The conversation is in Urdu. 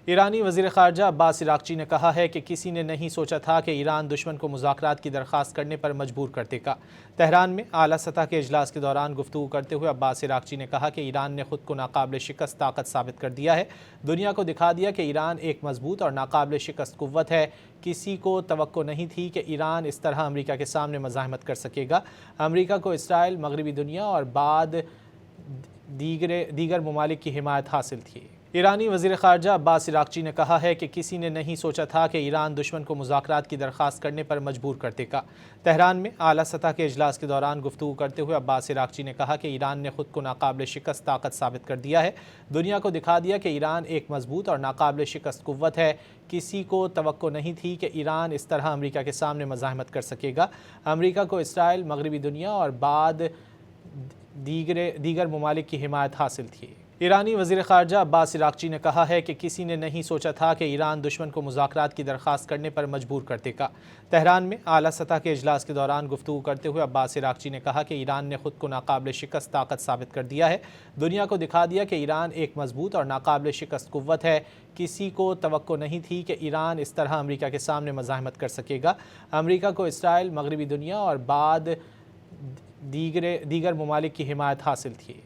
ایرانی وزیر خارجہ عباس عراقچی نے کہا ہے کہ کسی نے نہیں سوچا تھا کہ ایران دشمن کو مذاکرات کی درخواست کرنے پر مجبور کر دے گا۔ تہران میں اعلیٰ سطح کے اجلاس کے دوران گفتگو کرتے ہوئے عباس عراقچی نے کہا کہ ایران نے خود کو ناقابل شکست طاقت ثابت کر دیا ہے، دنیا کو دکھا دیا کہ ایران ایک مضبوط اور ناقابل شکست قوت ہے۔ کسی کو توقع نہیں تھی کہ ایران اس طرح امریکہ کے سامنے مزاحمت کر سکے گا۔ امریکہ کو اسرائیل، مغربی دنیا اور بعد دیگر ممالک کی حمایت حاصل تھی۔ ایرانی وزیر خارجہ عباس عراقچی نے کہا ہے کہ کسی نے نہیں سوچا تھا کہ ایران دشمن کو مذاکرات کی درخواست کرنے پر مجبور کر دے گا۔ تہران میں اعلیٰ سطح کے اجلاس کے دوران گفتگو کرتے ہوئے عباس عراقچی نے کہا کہ ایران نے خود کو ناقابل شکست طاقت ثابت کر دیا ہے، دنیا کو دکھا دیا کہ ایران ایک مضبوط اور ناقابل شکست قوت ہے۔ کسی کو توقع نہیں تھی کہ ایران اس طرح امریکہ کے سامنے مزاحمت کر سکے گا۔ امریکہ کو اسرائیل، مغربی دنیا اور بعد دیگر ممالک کی حمایت حاصل تھی۔ ایرانی وزیر خارجہ عباس عراقچی نے کہا ہے کہ کسی نے نہیں سوچا تھا کہ ایران دشمن کو مذاکرات کی درخواست کرنے پر مجبور کر دے گا۔ تہران میں اعلیٰ سطح کے اجلاس کے دوران گفتگو کرتے ہوئے عباس عراقچی نے کہا کہ ایران نے خود کو ناقابل شکست طاقت ثابت کر دیا ہے، دنیا کو دکھا دیا کہ ایران ایک مضبوط اور ناقابل شکست قوت ہے۔ کسی کو توقع نہیں تھی کہ ایران اس طرح امریکہ کے سامنے مزاحمت کر سکے گا۔ امریکہ کو اسرائیل، مغربی دنیا اور بعد دیگر ممالک کی حمایت حاصل تھی۔